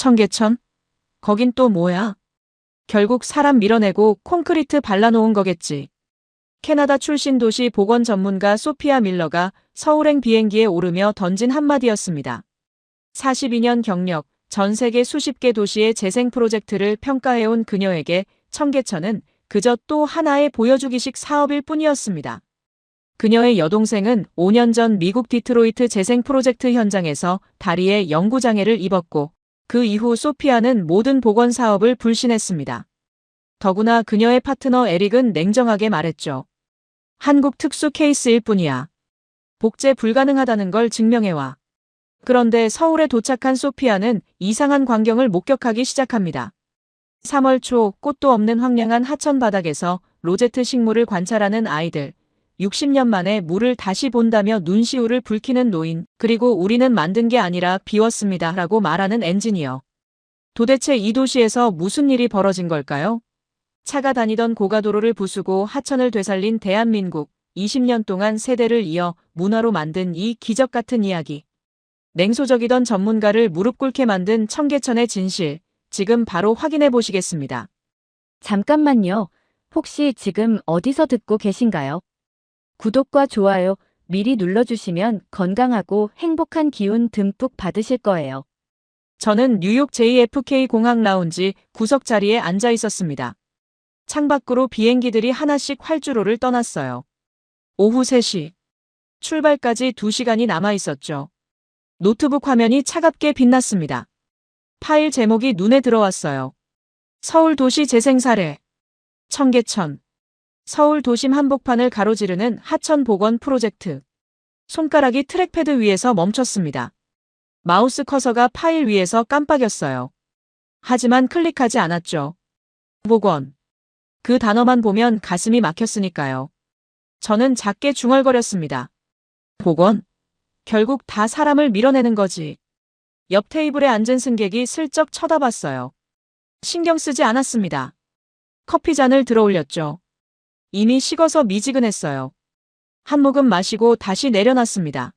청계천? 거긴 또 뭐야? 결국 사람 밀어내고 콘크리트 발라놓은 거겠지. 캐나다 출신 도시 보건 전문가 소피아 밀러가 서울행 비행기에 오르며 던진 한마디였습니다. 42년 경력, 전 세계 수십 개 도시의 재생 프로젝트를 평가해온 그녀에게 청계천은 그저 또 하나의 보여주기식 사업일 뿐이었습니다. 그녀의 여동생은 5년 전 미국 디트로이트 재생 프로젝트 현장에서 다리에 영구장애를 입었고 그 이후 소피아는 모든 보건 사업을 불신했습니다. 더구나 그녀의 파트너 에릭은 냉정하게 말했죠. 한국 특수 케이스일 뿐이야. 복제 불가능하다는 걸 증명해와. 그런데 서울에 도착한 소피아는 이상한 광경을 목격하기 시작합니다. 3월 초 꽃도 없는 황량한 하천 바닥에서 로제트 식물을 관찰하는 아이들, 60년 만에 물을 다시 본다며 눈시울을 붉히는 노인, 그리고 우리는 만든 게 아니라 비웠습니다 라고 말하는 엔지니어. 도대체 이 도시에서 무슨 일이 벌어진 걸까요? 차가 다니던 고가도로를 부수고 하천을 되살린 대한민국, 20년 동안 세대를 이어 문화로 만든 이 기적 같은 이야기. 냉소적이던 전문가를 무릎 꿇게 만든 청계천의 진실, 지금 바로 확인해 보시겠습니다. 잠깐만요. 혹시 지금 어디서 듣고 계신가요? 구독과 좋아요 미리 눌러주시면 건강하고 행복한 기운 듬뿍 받으실 거예요. 저는 뉴욕 JFK 공항 라운지 구석 자리에 앉아 있었습니다. 창밖으로 비행기들이 하나씩 활주로를 떠났어요. 오후 3시. 출발까지 2시간이 남아 있었죠. 노트북 화면이 차갑게 빛났습니다. 파일 제목이 눈에 들어왔어요. 서울 도시 재생 사례. 청계천. 서울 도심 한복판을 가로지르는 하천 복원 프로젝트. 손가락이 트랙패드 위에서 멈췄습니다. 마우스 커서가 파일 위에서 깜빡였어요. 하지만 클릭하지 않았죠. 복원. 그 단어만 보면 가슴이 막혔으니까요. 저는 작게 중얼거렸습니다. 복원? 결국 다 사람을 밀어내는 거지. 옆 테이블에 앉은 승객이 슬쩍 쳐다봤어요. 신경 쓰지 않았습니다. 커피잔을 들어 올렸죠. 이미 식어서 미지근했어요. 한 모금 마시고 다시 내려놨습니다.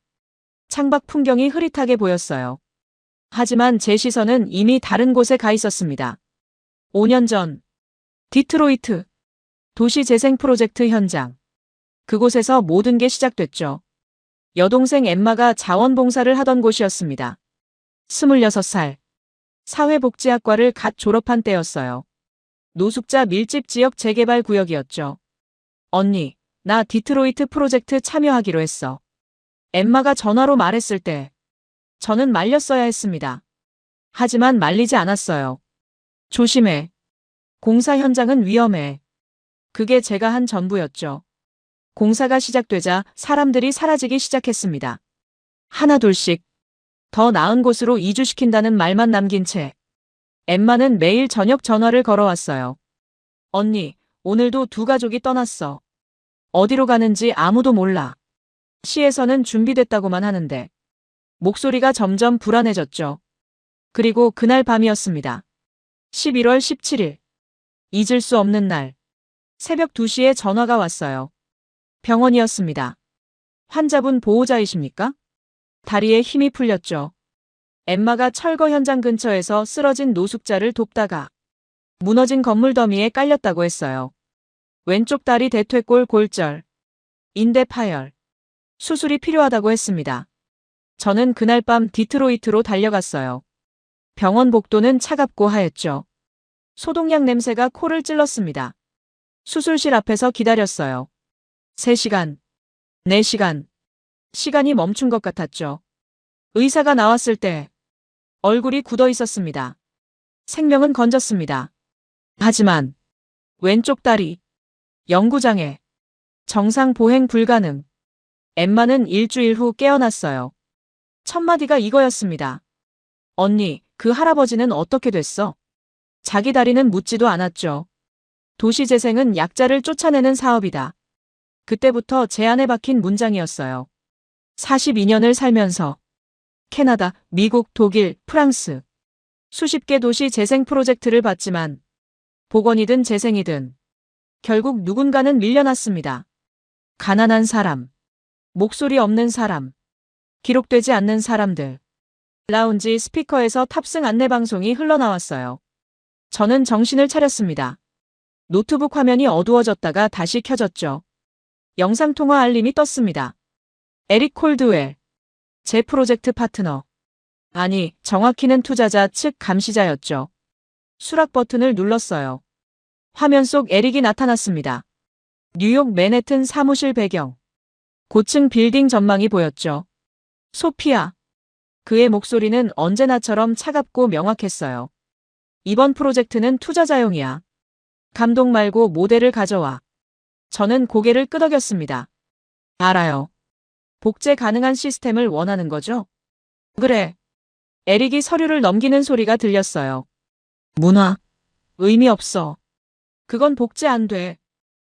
창밖 풍경이 흐릿하게 보였어요. 하지만 제 시선은 이미 다른 곳에 가 있었습니다. 5년 전, 디트로이트, 도시 재생 프로젝트 현장. 그곳에서 모든 게 시작됐죠. 여동생 엠마가 자원봉사를 하던 곳이었습니다. 26살. 사회복지학과를 갓 졸업한 때였어요. 노숙자 밀집 지역 재개발 구역이었죠. 언니, 나 디트로이트 프로젝트 참여하기로 했어. 엠마가 전화로 말했을 때 저는 말렸어야 했습니다. 하지만 말리지 않았어요. 조심해. 공사 현장은 위험해. 그게 제가 한 전부였죠. 공사가 시작되자 사람들이 사라지기 시작했습니다. 하나둘씩 더 나은 곳으로 이주시킨다는 말만 남긴 채 엠마는 매일 저녁 전화를 걸어왔어요. 언니, 오늘도 2가족이 떠났어. 어디로 가는지 아무도 몰라. 시에서는 준비됐다고만 하는데. 목소리가 점점 불안해졌죠. 그리고 그날 밤이었습니다. 11월 17일. 잊을 수 없는 날. 새벽 2시에 전화가 왔어요. 병원이었습니다. 환자분 보호자이십니까? 다리에 힘이 풀렸죠. 엠마가 철거 현장 근처에서 쓰러진 노숙자를 돕다가 무너진 건물 더미에 깔렸다고 했어요. 왼쪽 다리 대퇴골 골절, 인대 파열, 수술이 필요하다고 했습니다. 저는 그날 밤 디트로이트로 달려갔어요. 병원 복도는 차갑고 하였죠. 소독약 냄새가 코를 찔렀습니다. 수술실 앞에서 기다렸어요. 3시간, 4시간. 시간이 멈춘 것 같았죠. 의사가 나왔을 때 얼굴이 굳어 있었습니다. 생명은 건졌습니다. 하지만 왼쪽 다리, 영구장애, 정상 보행 불가능. 엠마는 일주일 후 깨어났어요. 첫 마디가 이거였습니다. 언니, 그 할아버지는 어떻게 됐어? 자기 다리는 묻지도 않았죠. 도시재생은 약자를 쫓아내는 사업이다. 그때부터 제 안에 박힌 문장이었어요. 42년을 살면서 캐나다, 미국, 독일, 프랑스 수십 개 도시 재생 프로젝트를 봤지만 복원이든 재생이든 결국 누군가는 밀려났습니다. 가난한 사람, 목소리 없는 사람, 기록되지 않는 사람들. 라운지 스피커에서 탑승 안내 방송이 흘러나왔어요. 저는 정신을 차렸습니다. 노트북 화면이 어두워졌다가 다시 켜졌죠. 영상통화 알림이 떴습니다. 에릭 콜드웰. 제 프로젝트 파트너. 아니, 정확히는 투자자 측 감시자였죠. 수락 버튼을 눌렀어요. 화면 속 에릭이 나타났습니다. 뉴욕 맨해튼 사무실 배경. 고층 빌딩 전망이 보였죠. 소피아. 그의 목소리는 언제나처럼 차갑고 명확했어요. 이번 프로젝트는 투자자용이야. 감독 말고 모델을 가져와. 저는 고개를 끄덕였습니다. 알아요. 복제 가능한 시스템을 원하는 거죠? 그래. 에릭이 서류를 넘기는 소리가 들렸어요. 문화. 의미 없어. 그건 복제 안 돼.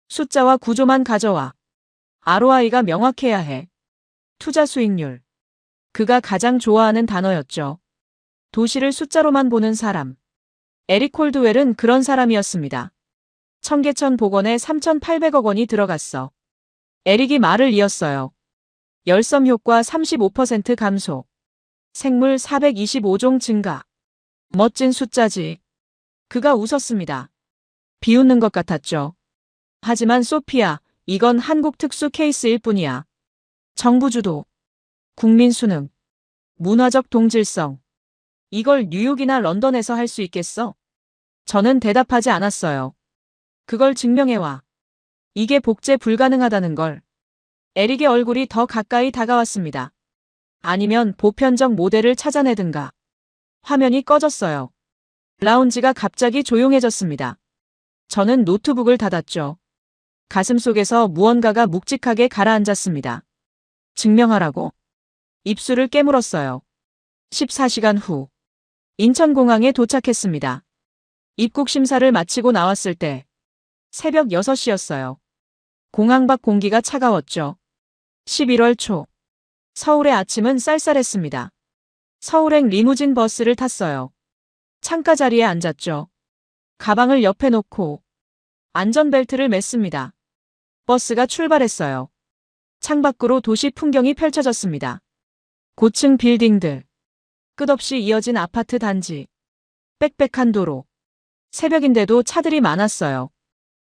숫자와 구조만 가져와. ROI가 명확해야 해. 투자 수익률. 그가 가장 좋아하는 단어였죠. 도시를 숫자로만 보는 사람. 에릭 콜드웰은 그런 사람이었습니다. 청계천 복원에 3,800억 원이 들어갔어. 에릭이 말을 이었어요. 열섬 효과 35% 감소. 생물 425종 증가. 멋진 숫자지. 그가 웃었습니다. 비웃는 것 같았죠. 하지만 소피아, 이건 한국 특수 케이스일 뿐이야. 정부 주도. 국민 수능. 문화적 동질성. 이걸 뉴욕이나 런던에서 할 수 있겠어? 저는 대답하지 않았어요. 그걸 증명해와. 이게 복제 불가능하다는 걸. 에릭의 얼굴이 더 가까이 다가왔습니다. 아니면 보편적 모델을 찾아내든가. 화면이 꺼졌어요. 라운지가 갑자기 조용해졌습니다. 저는 노트북을 닫았죠. 가슴속에서 무언가가 묵직하게 가라앉았습니다. 증명하라고. 입술을 깨물었어요. 14시간 후. 인천공항에 도착했습니다. 입국 심사를 마치고 나왔을 때 새벽 6시였어요. 공항 밖 공기가 차가웠죠. 11월 초. 서울의 아침은 쌀쌀했습니다. 서울행 리무진 버스를 탔어요. 창가 자리에 앉았죠. 가방을 옆에 놓고 안전벨트를 맸습니다. 버스가 출발했어요. 창밖으로 도시 풍경이 펼쳐졌습니다. 고층 빌딩들. 끝없이 이어진 아파트 단지. 빽빽한 도로. 새벽인데도 차들이 많았어요.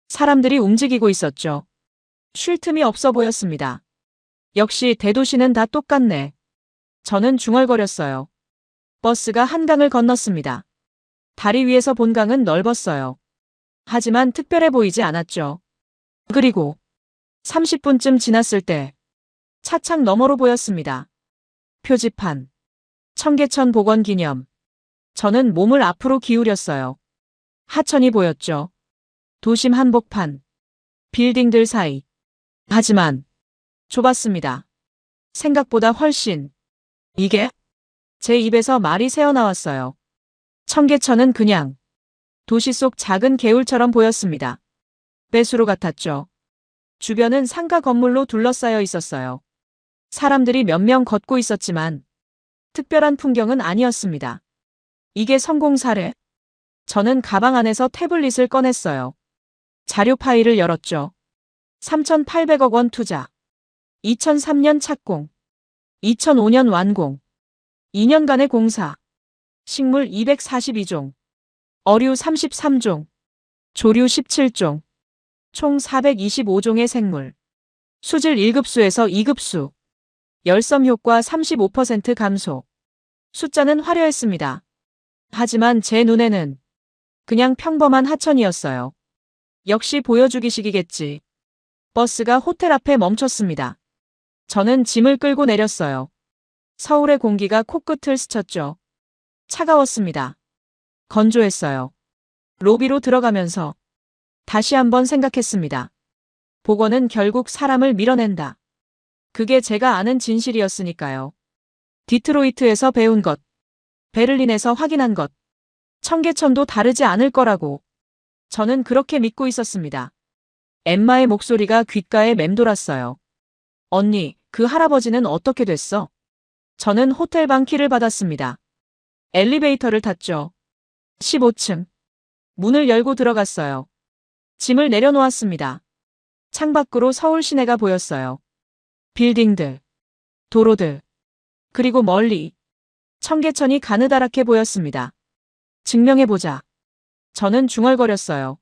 사람들이 움직이고 있었죠. 쉴 틈이 없어 보였습니다. 역시 대도시는 다 똑같네. 저는 중얼거렸어요. 버스가 한강을 건넜습니다. 다리 위에서 본 강은 넓었어요. 하지만 특별해 보이지 않았죠. 그리고 30분쯤 지났을 때 차창 너머로 보였습니다. 표지판. 청계천 복원 기념. 저는 몸을 앞으로 기울였어요. 하천이 보였죠. 도심 한복판. 빌딩들 사이. 하지만 좁았습니다. 생각보다 훨씬. 이게? 제 입에서 말이 새어나왔어요. 청계천은 그냥 도시 속 작은 개울처럼 보였습니다. 배수로 같았죠. 주변은 상가 건물로 둘러싸여 있었어요. 사람들이 몇 명 걷고 있었지만 특별한 풍경은 아니었습니다. 이게 성공 사례? 저는 가방 안에서 태블릿을 꺼냈어요. 자료 파일을 열었죠. 3,800억 원 투자. 2003년 착공. 2005년 완공. 2년간의 공사. 식물 242종. 어류 33종. 조류 17종. 총 425종의 생물. 수질 1급수에서 2급수. 열섬 효과 35% 감소. 숫자는 화려했습니다. 하지만 제 눈에는 그냥 평범한 하천이었어요. 역시 보여주기식이겠지. 버스가 호텔 앞에 멈췄습니다. 저는 짐을 끌고 내렸어요. 서울의 공기가 코끝을 스쳤죠. 차가웠습니다. 건조했어요. 로비로 들어가면서 다시 한번 생각했습니다. 복원은 결국 사람을 밀어낸다. 그게 제가 아는 진실이었으니까요. 디트로이트에서 배운 것, 베를린에서 확인한 것, 청계천도 다르지 않을 거라고. 저는 그렇게 믿고 있었습니다. 엠마의 목소리가 귓가에 맴돌았어요. 언니, 그 할아버지는 어떻게 됐어? 저는 호텔방 키를 받았습니다. 엘리베이터를 탔죠. 15층. 문을 열고 들어갔어요. 짐을 내려놓았습니다. 창밖으로 서울 시내가 보였어요. 빌딩들, 도로들, 그리고 멀리 청계천이 가느다랗게 보였습니다. 증명해보자. 저는 중얼거렸어요.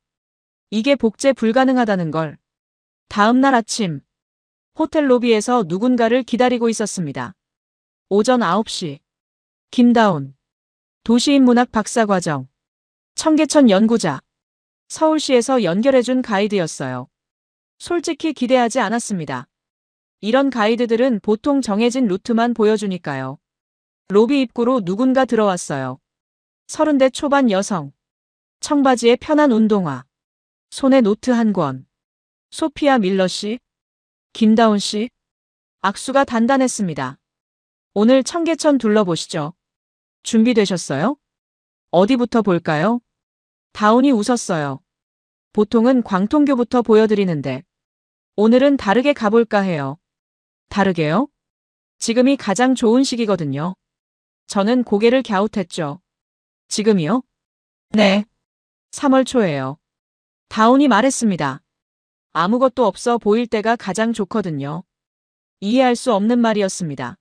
이게 복제 불가능하다는 걸. 다음 날 아침, 호텔 로비에서 누군가를 기다리고 있었습니다. 오전 9시. 김다운. 도시인문학 박사과정. 청계천 연구자. 서울시에서 연결해준 가이드였어요. 솔직히 기대하지 않았습니다. 이런 가이드들은 보통 정해진 루트만 보여주니까요. 로비 입구로 누군가 들어왔어요. 30대 초반 여성. 청바지에 편한 운동화. 손에 노트 한 권. 소피아 밀러 씨? 김다운 씨? 악수가 단단했습니다. 오늘 청계천 둘러보시죠. 준비되셨어요? 어디부터 볼까요? 다운이 웃었어요. 보통은 광통교부터 보여드리는데 오늘은 다르게 가볼까 해요. 다르게요? 지금이 가장 좋은 시기거든요. 저는 고개를 갸웃했죠. 지금이요? 네. 3월 초예요. 다운이 말했습니다. 아무것도 없어 보일 때가 가장 좋거든요. 이해할 수 없는 말이었습니다.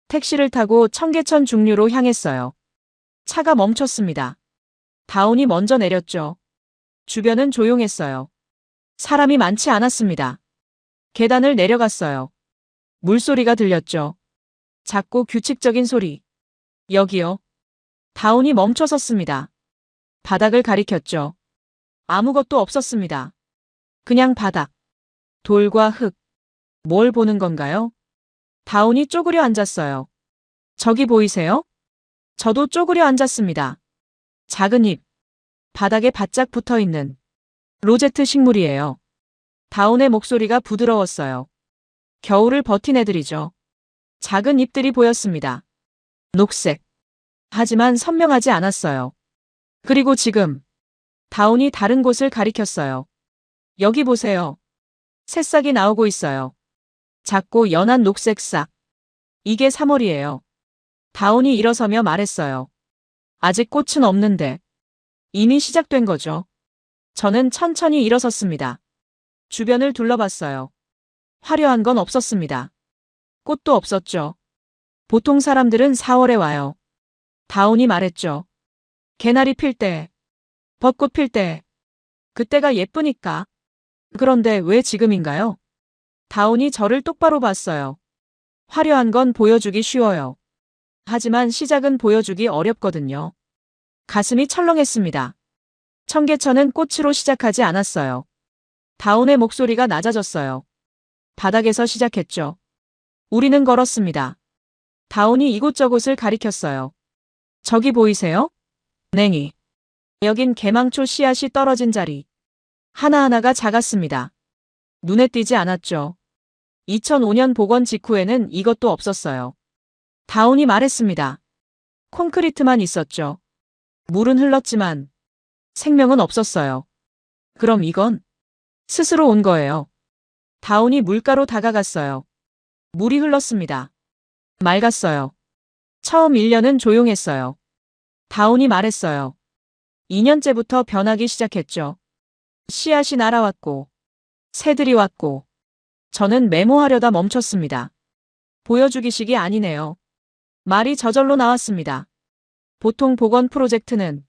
택시를 타고 청계천 중류로 향했어요. 차가 멈췄습니다. 다운이 먼저 내렸죠. 주변은 조용했어요. 사람이 많지 않았습니다. 계단을 내려갔어요. 물소리가 들렸죠. 작고 규칙적인 소리. 여기요. 다운이 멈춰 섰습니다. 바닥을 가리켰죠. 아무것도 없었습니다. 그냥 바닥. 돌과 흙. 뭘 보는 건가요? 다운이 쪼그려 앉았어요. 저기 보이세요? 저도 쪼그려 앉았습니다. 작은 잎. 바닥에 바짝 붙어 있는 로제트 식물이에요. 다운의 목소리가 부드러웠어요. 겨울을 버틴 애들이죠. 작은 잎들이 보였습니다. 녹색. 하지만 선명하지 않았어요. 그리고 지금 다운이 다른 곳을 가리켰어요. 여기 보세요. 새싹이 나오고 있어요. 작고 연한 녹색 싹. 이게 3월이에요. 다운이 일어서며 말했어요. 아직 꽃은 없는데 이미 시작된 거죠. 저는 천천히 일어섰습니다. 주변을 둘러봤어요. 화려한 건 없었습니다. 꽃도 없었죠. 보통 사람들은 4월에 와요. 다운이 말했죠. 개나리 필 때, 벚꽃 필 때, 그때가 예쁘니까. 그런데 왜 지금인가요? 다운이 저를 똑바로 봤어요. 화려한 건 보여주기 쉬워요. 하지만 시작은 보여주기 어렵거든요. 가슴이 철렁했습니다. 청계천은 꽃으로 시작하지 않았어요. 다운의 목소리가 낮아졌어요. 바닥에서 시작했죠. 우리는 걸었습니다. 다운이 이곳저곳을 가리켰어요. 저기 보이세요? 냉이. 여긴 개망초 씨앗이 떨어진 자리. 하나하나가 작았습니다. 눈에 띄지 않았죠. 2005년 복원 직후에는 이것도 없었어요. 다운이 말했습니다. 콘크리트만 있었죠. 물은 흘렀지만 생명은 없었어요. 그럼 이건 스스로 온 거예요. 다운이 물가로 다가갔어요. 물이 흘렀습니다. 맑았어요. 처음 1년은 조용했어요. 다운이 말했어요. 2년째부터 변하기 시작했죠. 씨앗이 날아왔고 새들이 왔고 저는 메모하려다 멈췄습니다. 보여주기식이 아니네요. 말이 저절로 나왔습니다. 보통 복원 프로젝트는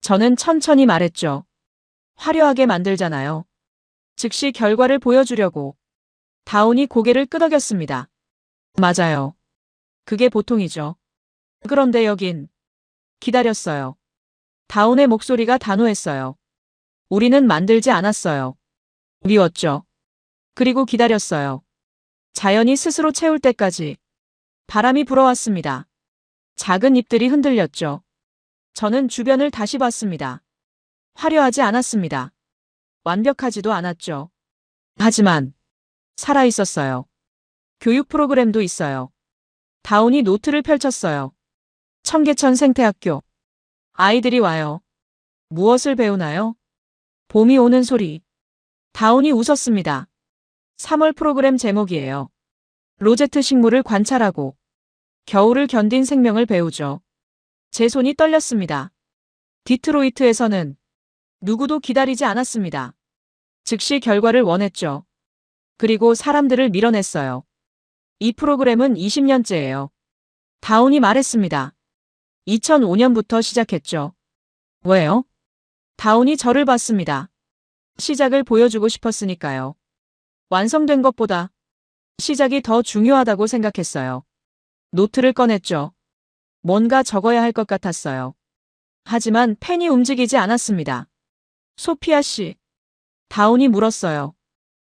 저는 천천히 말했죠. 화려하게 만들잖아요. 즉시 결과를 보여주려고. 다운이 고개를 끄덕였습니다. 맞아요. 그게 보통이죠. 그런데 여긴 기다렸어요. 다운의 목소리가 단호했어요. 우리는 만들지 않았어요. 미웠죠. 그리고 기다렸어요. 자연이 스스로 채울 때까지. 바람이 불어왔습니다. 작은 잎들이 흔들렸죠. 저는 주변을 다시 봤습니다. 화려하지 않았습니다. 완벽하지도 않았죠. 하지만 살아있었어요. 교육 프로그램도 있어요. 다운이 노트를 펼쳤어요. 청계천 생태학교. 아이들이 와요. 무엇을 배우나요? 봄이 오는 소리. 다운이 웃었습니다. 3월 프로그램 제목이에요. 로제트 식물을 관찰하고 겨울을 견딘 생명을 배우죠. 제 손이 떨렸습니다. 디트로이트에서는 누구도 기다리지 않았습니다. 즉시 결과를 원했죠. 그리고 사람들을 밀어냈어요. 이 프로그램은 20년째예요. 다운이 말했습니다. 2005년부터 시작했죠. 왜요? 다운이 저를 봤습니다. 시작을 보여주고 싶었으니까요. 완성된 것보다 시작이 더 중요하다고 생각했어요. 노트를 꺼냈죠. 뭔가 적어야 할 것 같았어요. 하지만 펜이 움직이지 않았습니다. 소피아 씨, 다운이 물었어요.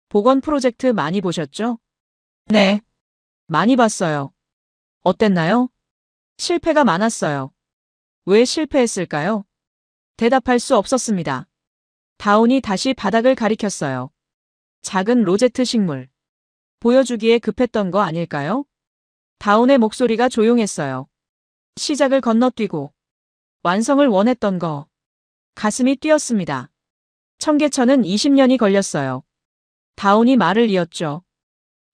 복원 프로젝트 많이 보셨죠? 네. 많이 봤어요. 어땠나요? 실패가 많았어요. 왜 실패했을까요? 대답할 수 없었습니다. 다운이 다시 바닥을 가리켰어요. 작은 로제트 식물. 보여주기에 급했던 거 아닐까요? 다운의 목소리가 조용했어요. 시작을 건너뛰고 완성을 원했던 거. 가슴이 뛰었습니다. 청계천은 20년이 걸렸어요. 다운이 말을 이었죠.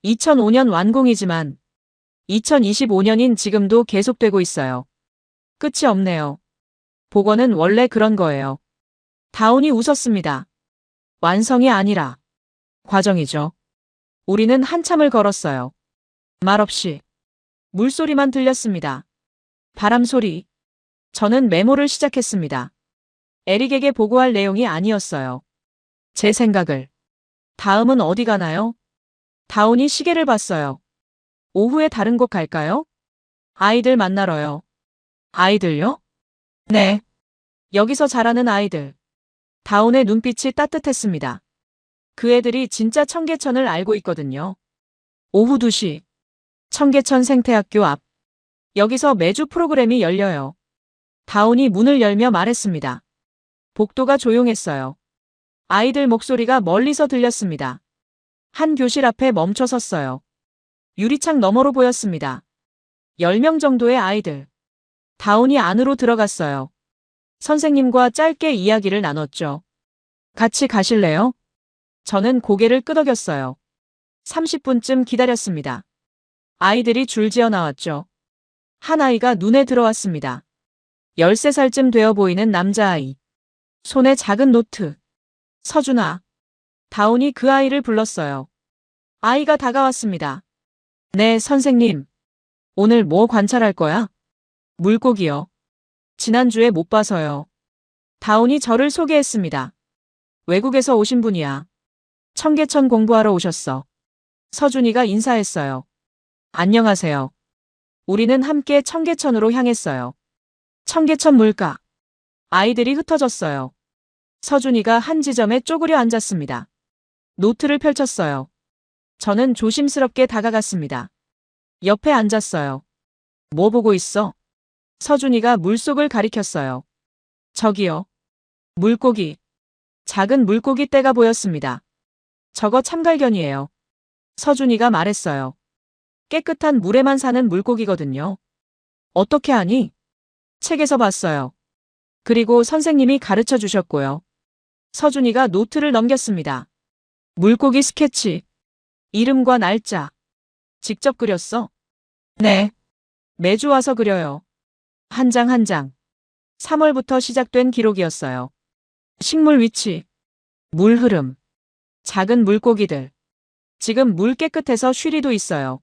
2005년 완공이지만 2025년인 지금도 계속되고 있어요. 끝이 없네요. 복원은 원래 그런 거예요. 다운이 웃었습니다. 완성이 아니라 과정이죠. 우리는 한참을 걸었어요. 말없이 물소리만 들렸습니다. 바람 소리. 저는 메모를 시작했습니다. 에릭에게 보고할 내용이 아니었어요. 제 생각을. 다음은 어디 가나요? 다운이 시계를 봤어요. 오후에 다른 곳 갈까요? 아이들 만나러요. 아이들요? 네. 여기서 자라는 아이들. 다운의 눈빛이 따뜻했습니다. 그 애들이 진짜 청계천을 알고 있거든요. 오후 2시. 청계천 생태학교 앞. 여기서 매주 프로그램이 열려요. 다운이 문을 열며 말했습니다. 복도가 조용했어요. 아이들 목소리가 멀리서 들렸습니다. 한 교실 앞에 멈춰 섰어요. 유리창 너머로 보였습니다. 10명 정도의 아이들. 다운이 안으로 들어갔어요. 선생님과 짧게 이야기를 나눴죠. 같이 가실래요? 저는 고개를 끄덕였어요. 30분쯤 기다렸습니다. 아이들이 줄지어 나왔죠. 한 아이가 눈에 들어왔습니다. 13살쯤 되어 보이는 남자아이. 손에 작은 노트. 서준아. 다운이 그 아이를 불렀어요. 아이가 다가왔습니다. 네, 선생님. 오늘 뭐 관찰할 거야? 물고기요. 지난주에 못 봐서요. 다운이 저를 소개했습니다. 외국에서 오신 분이야. 청계천 공부하러 오셨어. 서준이가 인사했어요. 안녕하세요. 우리는 함께 청계천으로 향했어요. 청계천 물가. 아이들이 흩어졌어요. 서준이가 한 지점에 쪼그려 앉았습니다. 노트를 펼쳤어요. 저는 조심스럽게 다가갔습니다. 옆에 앉았어요. 뭐 보고 있어? 서준이가 물속을 가리켰어요. 저기요. 물고기. 작은 물고기 떼가 보였습니다. 저거 참갈견이에요. 서준이가 말했어요. 깨끗한 물에만 사는 물고기거든요. 어떻게 아니? 책에서 봤어요. 그리고 선생님이 가르쳐 주셨고요. 서준이가 노트를 넘겼습니다. 물고기 스케치. 이름과 날짜. 직접 그렸어? 네. 매주 와서 그려요. 한 장 한 장. 3월부터 시작된 기록이었어요. 식물 위치. 물 흐름. 작은 물고기들. 지금 물 깨끗해서 쉬리도 있어요.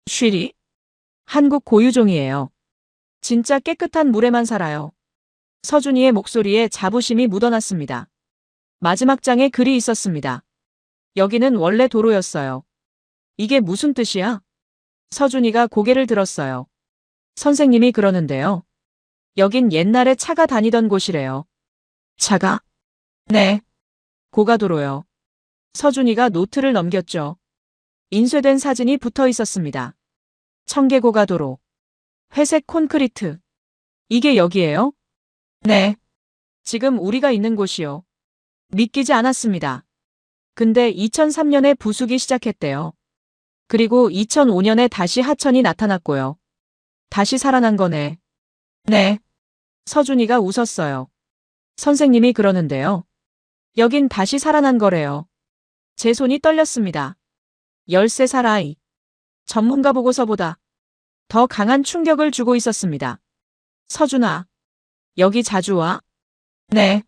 쉬리? 한국 고유종이에요. 진짜 깨끗한 물에만 살아요. 서준이의 목소리에 자부심이 묻어났습니다. 마지막 장에 글이 있었습니다. 여기는 원래 도로였어요. 이게 무슨 뜻이야? 서준이가 고개를 들었어요. 선생님이 그러는데요. 여긴 옛날에 차가 다니던 곳이래요. 차가? 네. 고가도로요. 서준이가 노트를 넘겼죠. 인쇄된 사진이 붙어 있었습니다. 청계고가도로. 회색 콘크리트. 이게 여기예요? 네. 지금 우리가 있는 곳이요. 믿기지 않았습니다. 근데 2003년에 부수기 시작했대요. 그리고 2005년에 다시 하천이 나타났고요. 다시 살아난 거네. 네. 서준이가 웃었어요. 선생님이 그러는데요. 여긴 다시 살아난 거래요. 제 손이 떨렸습니다. 13살 아이. 전문가 보고서보다 더 강한 충격을 주고 있었습니다. 서준아. 여기 자주 와? 네.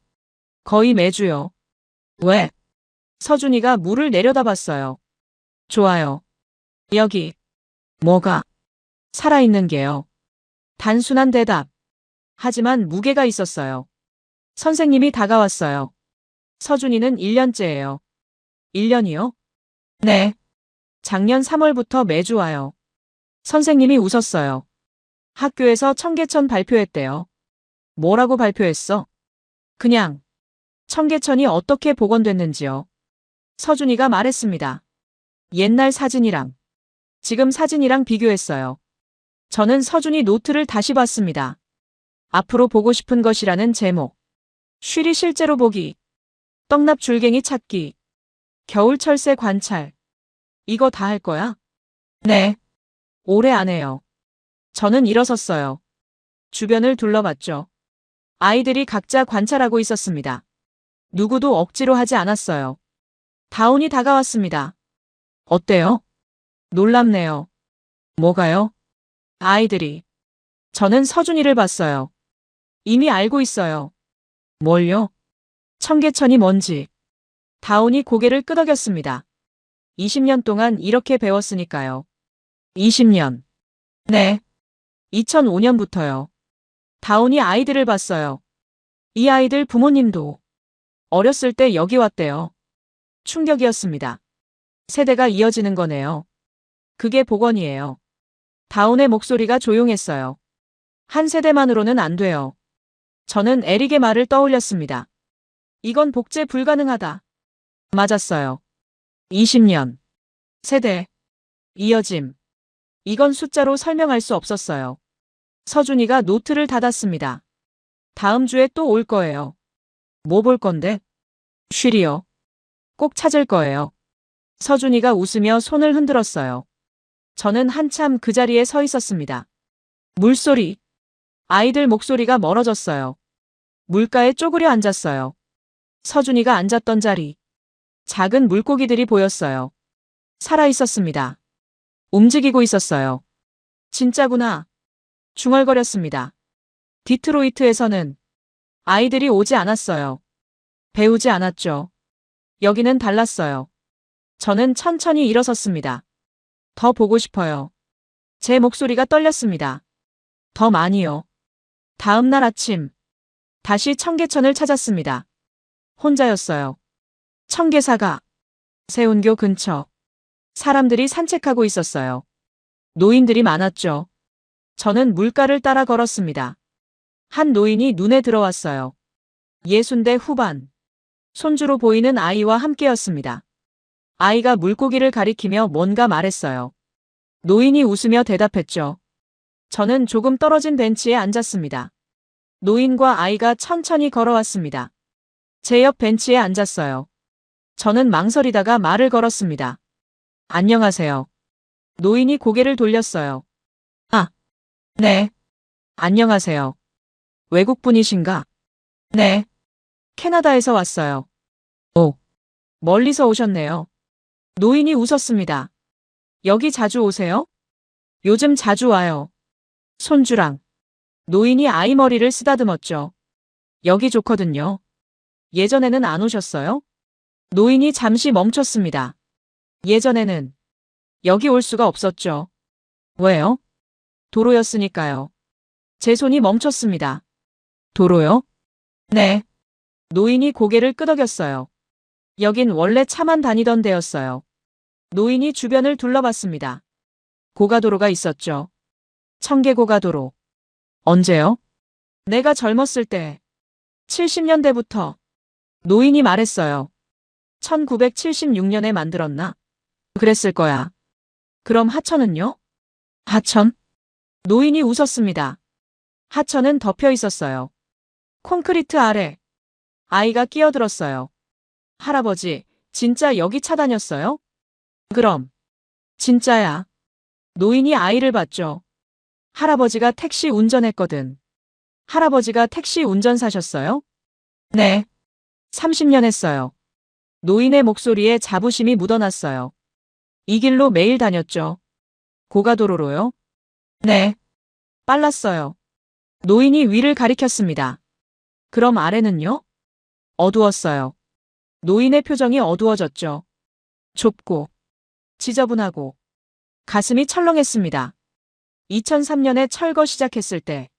거의 매주요. 왜? 서준이가 물을 내려다봤어요. 좋아요. 여기. 뭐가? 살아있는 게요. 단순한 대답. 하지만 무게가 있었어요. 선생님이 다가왔어요. 서준이는 1년째예요. 1년이요? 네. 작년 3월부터 매주 와요. 선생님이 웃었어요. 학교에서 청계천 발표했대요. 뭐라고 발표했어? 그냥 청계천이 어떻게 복원됐는지요. 서준이가 말했습니다. 옛날 사진이랑 지금 사진이랑 비교했어요. 저는 서준이 노트를 다시 봤습니다. 앞으로 보고 싶은 것이라는 제목. 쉬리 실제로 보기. 떡납 줄갱이 찾기. 겨울 철새 관찰. 이거 다 할 거야? 네. 오래 안 해요. 저는 일어섰어요. 주변을 둘러봤죠. 아이들이 각자 관찰하고 있었습니다. 누구도 억지로 하지 않았어요. 다운이 다가왔습니다. 어때요? 놀랍네요. 뭐가요? 아이들이. 저는 서준이를 봤어요. 이미 알고 있어요. 뭘요? 청계천이 뭔지. 다운이 고개를 끄덕였습니다. 20년 동안 이렇게 배웠으니까요. 20년. 네. 2005년부터요. 다운이 아이들을 봤어요. 이 아이들 부모님도 어렸을 때 여기 왔대요. 충격이었습니다. 세대가 이어지는 거네요. 그게 복원이에요. 다운의 목소리가 조용했어요. 한 세대만으로는 안 돼요. 저는 에릭의 말을 떠올렸습니다. 이건 복제 불가능하다. 맞았어요. 20년. 세대. 이어짐. 이건 숫자로 설명할 수 없었어요. 서준이가 노트를 닫았습니다. 다음 주에 또 올 거예요. 뭐 볼 건데? 쉬리요. 꼭 찾을 거예요. 서준이가 웃으며 손을 흔들었어요. 저는 한참 그 자리에 서 있었습니다. 물소리. 아이들 목소리가 멀어졌어요. 물가에 쪼그려 앉았어요. 서준이가 앉았던 자리. 작은 물고기들이 보였어요. 살아 있었습니다. 움직이고 있었어요. 진짜구나. 중얼거렸습니다. 디트로이트에서는 아이들이 오지 않았어요. 배우지 않았죠. 여기는 달랐어요. 저는 천천히 일어섰습니다. 더 보고 싶어요. 제 목소리가 떨렸습니다. 더 많이요. 다음 날 아침, 다시 청계천을 찾았습니다. 혼자였어요. 청계사가 세운교 근처. 사람들이 산책하고 있었어요. 노인들이 많았죠. 저는 물가를 따라 걸었습니다. 한 노인이 눈에 들어왔어요. 60대 후반. 손주로 보이는 아이와 함께였습니다. 아이가 물고기를 가리키며 뭔가 말했어요. 노인이 웃으며 대답했죠. 저는 조금 떨어진 벤치에 앉았습니다. 노인과 아이가 천천히 걸어왔습니다. 제 옆 벤치에 앉았어요. 저는 망설이다가 말을 걸었습니다. 안녕하세요. 노인이 고개를 돌렸어요. 아, 네. 안녕하세요. 외국분이신가? 네. 캐나다에서 왔어요. 오, 멀리서 오셨네요. 노인이 웃었습니다. 여기 자주 오세요? 요즘 자주 와요. 손주랑. 노인이 아이 머리를 쓰다듬었죠. 여기 좋거든요. 예전에는 안 오셨어요? 노인이 잠시 멈췄습니다. 예전에는 여기 올 수가 없었죠. 왜요? 도로였으니까요. 제 손이 멈췄습니다. 도로요? 네. 노인이 고개를 끄덕였어요. 여긴 원래 차만 다니던 데였어요. 노인이 주변을 둘러봤습니다. 고가도로가 있었죠. 청계고가도로. 언제요? 내가 젊었을 때. 70년대부터. 노인이 말했어요. 1976년에 만들었나? 그랬을 거야. 그럼 하천은요? 하천? 노인이 웃었습니다. 하천은 덮여 있었어요. 콘크리트 아래. 아이가 끼어들었어요. 할아버지, 진짜 여기 차 다녔어요? 그럼. 진짜야. 노인이 아이를 봤죠. 할아버지가 택시 운전했거든. 할아버지가 택시 운전사셨어요? 네. 30년 했어요. 노인의 목소리에 자부심이 묻어났어요. 이 길로 매일 다녔죠. 고가도로로요? 네. 빨랐어요. 노인이 위를 가리켰습니다. 그럼 아래는요? 어두웠어요. 노인의 표정이 어두워졌죠. 좁고, 지저분하고, 가슴이 철렁했습니다. 2003년에 철거 시작했을 때,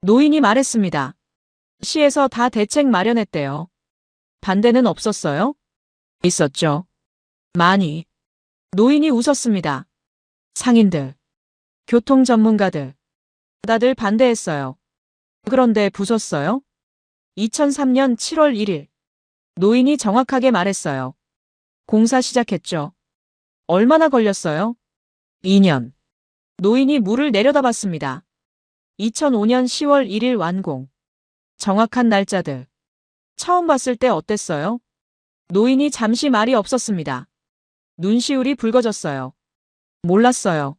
노인이 말했습니다. 시에서 다 대책 마련했대요. 반대는 없었어요? 있었죠. 많이. 노인이 웃었습니다. 상인들, 교통 전문가들, 다들 반대했어요. 그런데 부쉈어요? 2003년 7월 1일. 노인이 정확하게 말했어요. 공사 시작했죠. 얼마나 걸렸어요? 2년. 노인이 물을 내려다봤습니다. 2005년 10월 1일 완공. 정확한 날짜들. 처음 봤을 때 어땠어요? 노인이 잠시 말이 없었습니다. 눈시울이 붉어졌어요. 몰랐어요.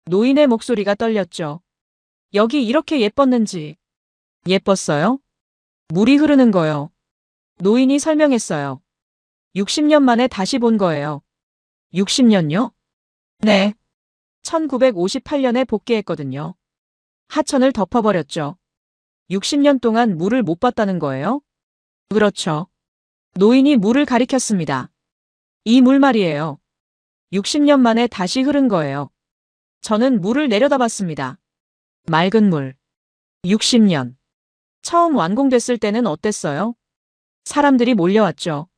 노인의 목소리가 떨렸죠. 여기 이렇게 예뻤는지. 예뻤어요? 물이 흐르는 거요. 노인이 설명했어요. 60년 만에 다시 본 거예요. 60년요? 네. 1958년에 복귀했거든요. 하천을 덮어버렸죠. 60년 동안 물을 못 봤다는 거예요? 그렇죠. 노인이 물을 가리켰습니다. 이 물 말이에요. 60년 만에 다시 흐른 거예요. 저는 물을 내려다봤습니다. 맑은 물. 60년. 처음 완공됐을 때는 어땠어요? 사람들이 몰려왔죠.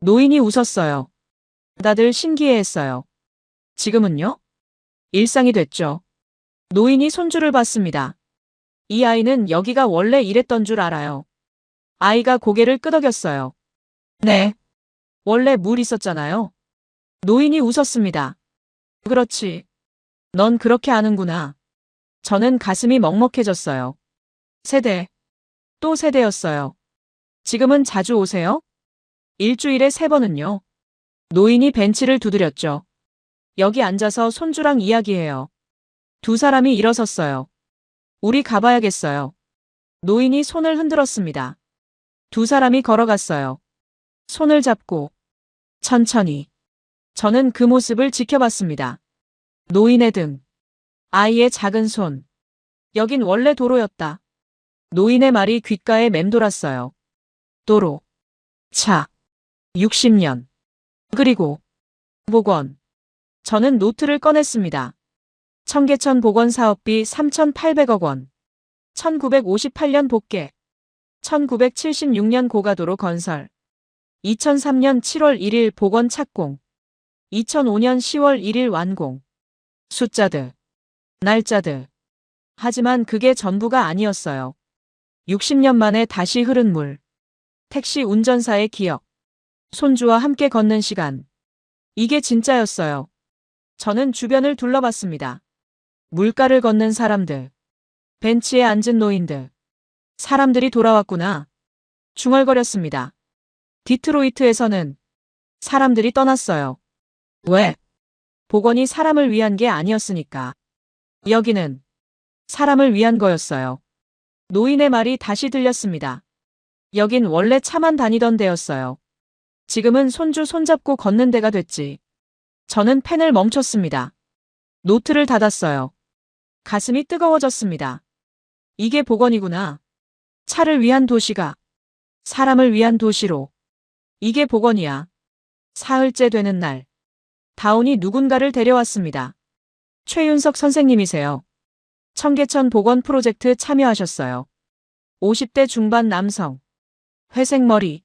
노인이 웃었어요. 다들 신기해했어요. 지금은요? 일상이 됐죠. 노인이 손주를 봤습니다. 이 아이는 여기가 원래 이랬던 줄 알아요. 아이가 고개를 끄덕였어요. 네. 원래 물 있었잖아요. 노인이 웃었습니다. 그렇지. 넌 그렇게 아는구나. 저는 가슴이 먹먹해졌어요. 세대. 또 세대였어요. 지금은 자주 오세요? 일주일에 3번은요. 노인이 벤치를 두드렸죠. 여기 앉아서 손주랑 이야기해요. 두 사람이 일어섰어요. 우리 가봐야겠어요. 노인이 손을 흔들었습니다. 두 사람이 걸어갔어요. 손을 잡고 천천히. 저는 그 모습을 지켜봤습니다. 노인의 등, 아이의 작은 손. 여긴 원래 도로였다. 노인의 말이 귓가에 맴돌았어요. 도로, 차, 60년. 그리고 복원. 저는 노트를 꺼냈습니다. 청계천 복원 사업비 3,800억 원. 1958년 복개. 1976년 고가도로 건설. 2003년 7월 1일 복원 착공. 2005년 10월 1일 완공. 숫자들. 날짜들. 하지만 그게 전부가 아니었어요. 60년 만에 다시 흐른 물. 택시 운전사의 기억. 손주와 함께 걷는 시간. 이게 진짜였어요. 저는 주변을 둘러봤습니다. 물가를 걷는 사람들. 벤치에 앉은 노인들. 사람들이 돌아왔구나. 중얼거렸습니다. 디트로이트에서는 사람들이 떠났어요. 왜? 복원이 사람을 위한 게 아니었으니까. 여기는 사람을 위한 거였어요. 노인의 말이 다시 들렸습니다. 여긴 원래 차만 다니던 데였어요. 지금은 손주 손잡고 걷는 데가 됐지. 저는 펜을 멈췄습니다. 노트를 닫았어요. 가슴이 뜨거워졌습니다. 이게 복원이구나. 차를 위한 도시가 사람을 위한 도시로. 이게 복원이야. 사흘째 되는 날. 다운이 누군가를 데려왔습니다. 최윤석 선생님이세요. 청계천 복원 프로젝트 참여하셨어요. 50대 중반 남성. 회색 머리.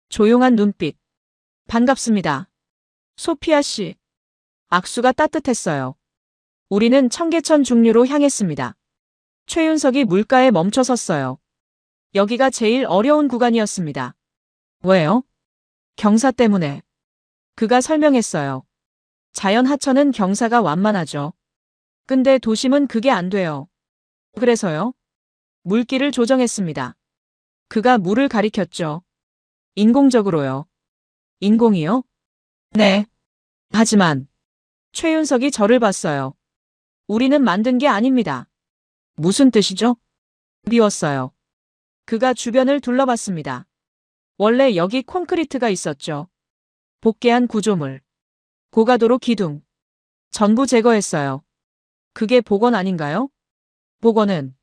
조용한 눈빛. 반갑습니다. 소피아 씨. 악수가 따뜻했어요. 우리는 청계천 중류로 향했습니다. 최윤석이 물가에 멈춰 섰어요. 여기가 제일 어려운 구간이었습니다. 왜요? 경사 때문에. 그가 설명했어요. 자연 하천은 경사가 완만하죠. 근데 도심은 그게 안 돼요. 그래서요? 물길을 조정했습니다. 그가 물을 가리켰죠. 인공적으로요. 인공이요? 네. 하지만 최윤석이 저를 봤어요. 우리는 만든 게 아닙니다. 무슨 뜻이죠? 비웠어요. 그가 주변을 둘러봤습니다. 원래 여기 콘크리트가 있었죠. 복개한 구조물. 고가도로 기둥. 전부 제거했어요. 그게 복원 아닌가요? 복원은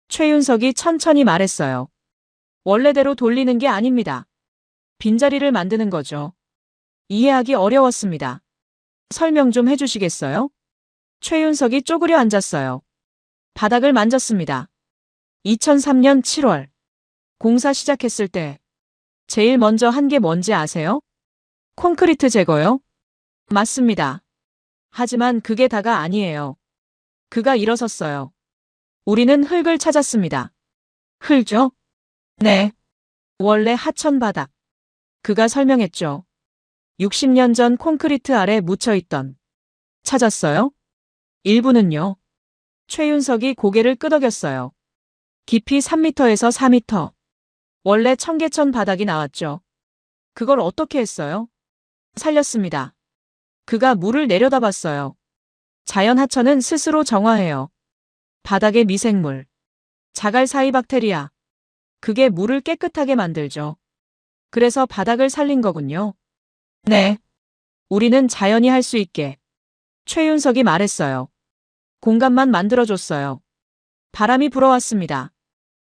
최윤석이 천천히 말했어요. 원래대로 돌리는 게 아닙니다. 빈자리를 만드는 거죠. 이해하기 어려웠습니다. 설명 좀 해주시겠어요? 최윤석이 쪼그려 앉았어요. 바닥을 만졌습니다. 2003년 7월. 공사 시작했을 때 제일 먼저 한 게 뭔지 아세요? 콘크리트 제거요? 맞습니다. 하지만 그게 다가 아니에요. 그가 일어섰어요. 우리는 흙을 찾았습니다. 흙죠? 네. 원래 하천 바닥. 그가 설명했죠. 60년 전 콘크리트 아래 묻혀있던. 찾았어요? 일부는요. 최윤석이 고개를 끄덕였어요. 깊이 3m에서 4m. 원래 청계천 바닥이 나왔죠. 그걸 어떻게 했어요? 살렸습니다. 그가 물을 내려다봤어요. 자연 하천은 스스로 정화해요. 바닥의 미생물, 자갈 사이 박테리아. 그게 물을 깨끗하게 만들죠. 그래서 바닥을 살린 거군요. 네. 우리는 자연이 할 수 있게. 최윤석이 말했어요. 공간만 만들어줬어요. 바람이 불어왔습니다.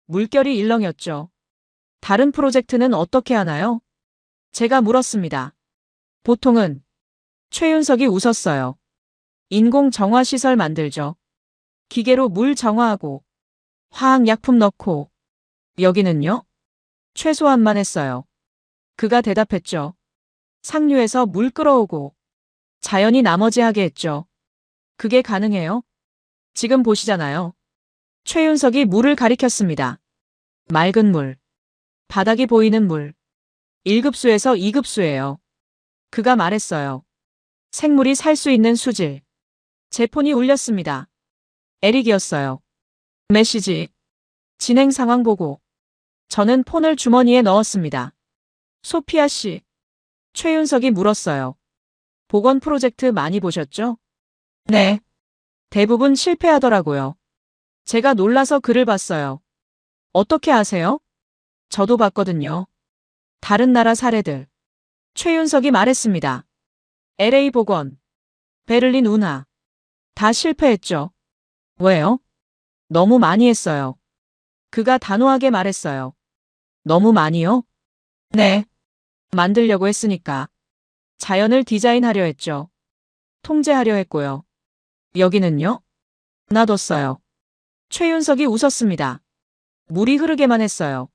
물결이 일렁였죠. 다른 프로젝트는 어떻게 하나요? 제가 물었습니다. 보통은 최윤석이 웃었어요. 인공 정화 시설 만들죠. 기계로 물 정화하고 화학약품 넣고. 여기는요? 최소한만 했어요. 그가 대답했죠. 상류에서 물 끌어오고 자연이 나머지 하게 했죠. 그게 가능해요? 지금 보시잖아요. 최윤석이 물을 가리켰습니다. 맑은 물. 바닥이 보이는 물. 1급수에서 2급수예요. 그가 말했어요. 생물이 살 수 있는 수질. 제 폰이 울렸습니다. 에릭이었어요. 메시지. 진행 상황 보고. 저는 폰을 주머니에 넣었습니다. 소피아 씨. 최윤석이 물었어요. 복원 프로젝트 많이 보셨죠? 네. 대부분 실패하더라고요. 제가 놀라서 글을 봤어요. 어떻게 아세요? 저도 봤거든요. 다른 나라 사례들. 최윤석이 말했습니다. LA 복원, 베를린 운하. 다 실패했죠. 왜요? 너무 많이 했어요. 그가 단호하게 말했어요. 너무 많이요? 네. 만들려고 했으니까. 자연을 디자인하려 했죠. 통제하려 했고요. 여기는요? 놔뒀어요. 최윤석이 웃었습니다. 물이 흐르게만 했어요.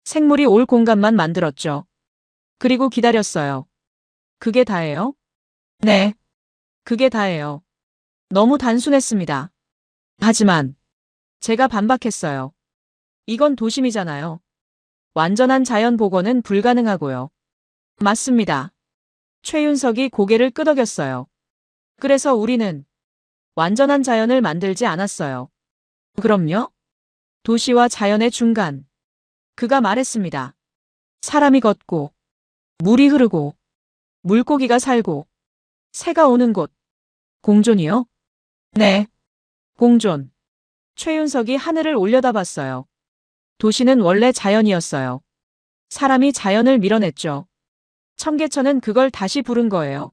생물이 올 공간만 만들었죠. 그리고 기다렸어요. 그게 다예요? 네. 그게 다예요. 너무 단순했습니다. 하지만 제가 반박했어요. 이건 도심이잖아요. 완전한 자연 복원은 불가능하고요. 맞습니다. 최윤석이 고개를 끄덕였어요. 그래서 우리는 완전한 자연을 만들지 않았어요. 그럼요? 도시와 자연의 중간. 그가 말했습니다. 사람이 걷고, 물이 흐르고, 물고기가 살고, 새가 오는 곳. 공존이요? 네. 공존. 최윤석이 하늘을 올려다봤어요. 도시는 원래 자연이었어요. 사람이 자연을 밀어냈죠. 청계천은 그걸 다시 부른 거예요.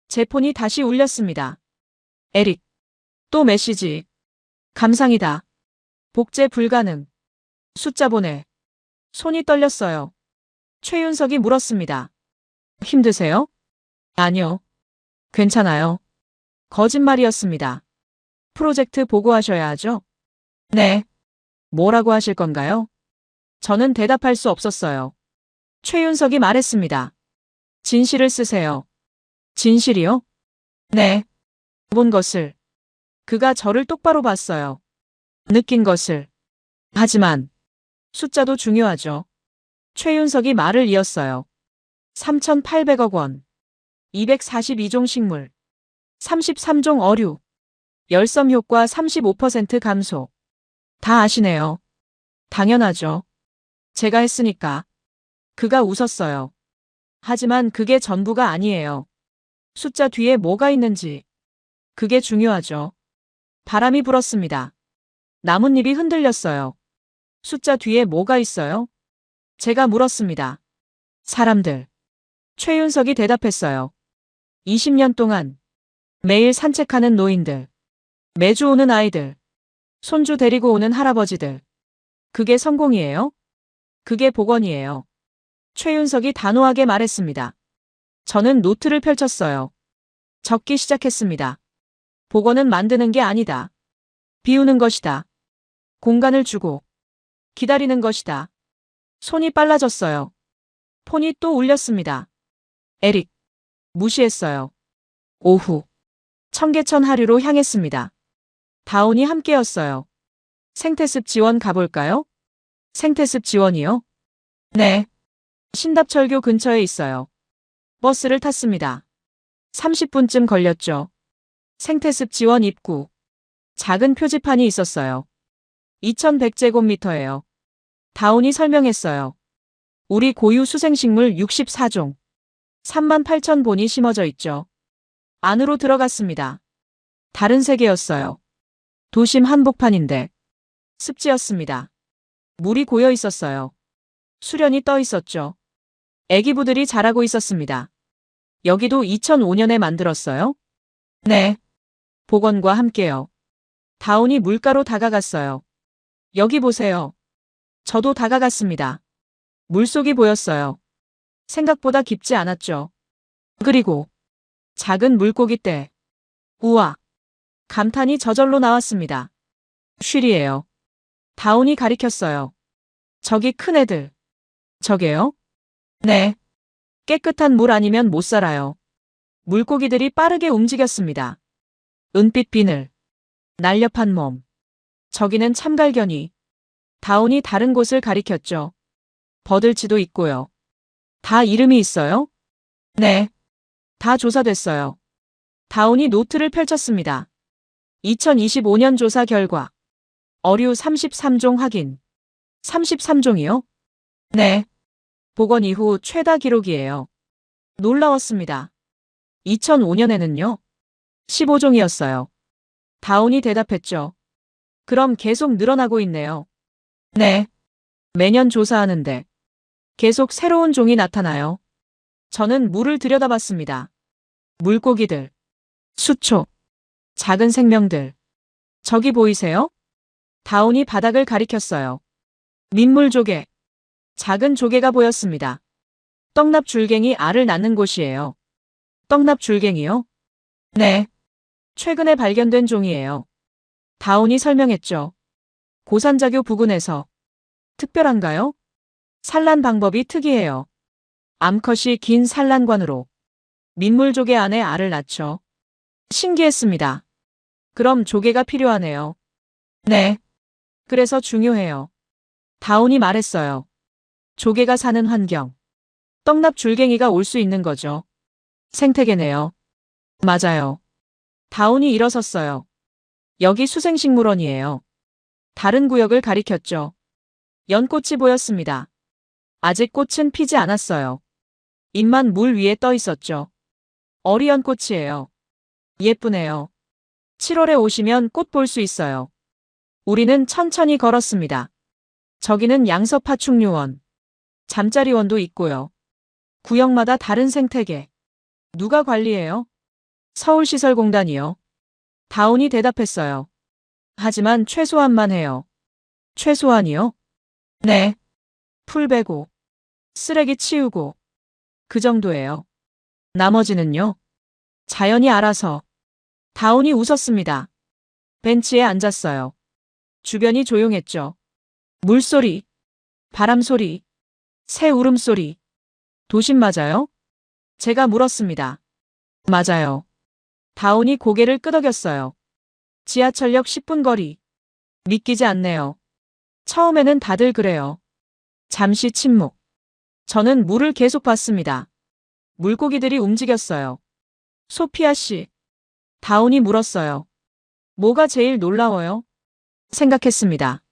제 폰이 다시 울렸습니다. 에릭. 또 메시지. 감상이다. 복제 불가능. 숫자 보내. 손이 떨렸어요. 최윤석이 물었습니다. 힘드세요? 아니요. 괜찮아요. 거짓말이었습니다. 프로젝트 보고하셔야 하죠? 네. 뭐라고 하실 건가요? 저는 대답할 수 없었어요. 최윤석이 말했습니다. 진실을 쓰세요. 진실이요? 네. 본 것을. 그가 저를 똑바로 봤어요. 느낀 것을. 하지만 숫자도 중요하죠. 최윤석이 말을 이었어요. 3,800억 원. 242종 식물. 33종 어류. 열섬 효과 35% 감소. 다 아시네요. 당연하죠. 제가 했으니까. 그가 웃었어요. 하지만 그게 전부가 아니에요. 숫자 뒤에 뭐가 있는지. 그게 중요하죠. 바람이 불었습니다. 나뭇잎이 흔들렸어요. 숫자 뒤에 뭐가 있어요? 제가 물었습니다. 사람들. 최윤석이 대답했어요. 20년 동안 매일 산책하는 노인들. 매주 오는 아이들. 손주 데리고 오는 할아버지들. 그게 성공이에요? 그게 복원이에요. 최윤석이 단호하게 말했습니다. 저는 노트를 펼쳤어요. 적기 시작했습니다. 복원은 만드는 게 아니다. 비우는 것이다. 공간을 주고 기다리는 것이다. 손이 빨라졌어요. 폰이 또 울렸습니다. 에릭. 무시했어요. 오후. 청계천 하류로 향했습니다. 다운이 함께였어요. 생태습 지원 가볼까요? 생태습 지원이요? 네. 신답철교 근처에 있어요. 버스를 탔습니다. 30분쯤 걸렸죠. 생태습 지원 입구. 작은 표지판이 있었어요. 2100제곱미터예요. 다운이 설명했어요. 우리 고유 수생식물 64종. 38,000본이 심어져 있죠. 안으로 들어갔습니다. 다른 세계였어요. 도심 한복판인데 습지였습니다. 물이 고여 있었어요. 수련이 떠 있었죠. 애기부들이 자라고 있었습니다. 여기도 2005년에 만들었어요? 네. 복원과 함께요. 다운이 물가로 다가갔어요. 여기 보세요. 저도 다가갔습니다. 물속이 보였어요. 생각보다 깊지 않았죠. 그리고 작은 물고기 떼. 우와. 감탄이 저절로 나왔습니다. 쉬리예요. 다운이 가리켰어요. 저기 큰 애들. 저게요? 네. 깨끗한 물 아니면 못 살아요. 물고기들이 빠르게 움직였습니다. 은빛 비늘. 날렵한 몸. 저기는 참갈견이. 다운이 다른 곳을 가리켰죠. 버들치도 있고요. 다 이름이 있어요? 네. 다 조사됐어요. 다운이 노트를 펼쳤습니다. 2025년 조사 결과. 어류 33종 확인. 33종이요? 네. 복원 이후 최다 기록이에요. 놀라웠습니다. 2005년에는요? 15종이었어요. 다운이 대답했죠. 그럼 계속 늘어나고 있네요. 네. 매년 조사하는데 계속 새로운 종이 나타나요. 저는 물을 들여다봤습니다. 물고기들, 수초, 작은 생명들. 저기 보이세요? 다운이 바닥을 가리켰어요. 민물조개. 작은 조개가 보였습니다. 떡납줄갱이 알을 낳는 곳이에요. 떡납줄갱이요? 네. 최근에 발견된 종이에요. 다운이 설명했죠. 고산자교 부근에서. 특별한가요? 산란 방법이 특이해요. 암컷이 긴 산란관으로 민물조개 안에 알을 낳죠. 신기했습니다. 그럼 조개가 필요하네요. 네. 그래서 중요해요. 다운이 말했어요. 조개가 사는 환경. 떡납줄갱이가 올 수 있는 거죠. 생태계네요. 맞아요. 다운이 일어섰어요. 여기 수생식물원이에요. 다른 구역을 가리켰죠. 연꽃이 보였습니다. 아직 꽃은 피지 않았어요. 잎만 물 위에 떠 있었죠. 어리연꽃이에요. 예쁘네요. 7월에 오시면 꽃 볼 수 있어요. 우리는 천천히 걸었습니다. 저기는 양서파충류원. 잠자리원도 있고요. 구역마다 다른 생태계. 누가 관리해요? 서울시설공단이요. 다운이 대답했어요. 하지만 최소한만 해요. 최소한이요? 네. 풀 베고, 쓰레기 치우고, 그 정도예요. 나머지는요? 자연이 알아서. 다운이 웃었습니다. 벤치에 앉았어요. 주변이 조용했죠. 물소리, 바람소리, 새 울음소리. 도심 맞아요? 제가 물었습니다. 맞아요. 다운이 고개를 끄덕였어요. 지하철역 10분 거리. 믿기지 않네요. 처음에는 다들 그래요. 잠시 침묵. 저는 물을 계속 봤습니다. 물고기들이 움직였어요. 소피아 씨. 다운이 물었어요. 뭐가 제일 놀라워요? 생각했습니다.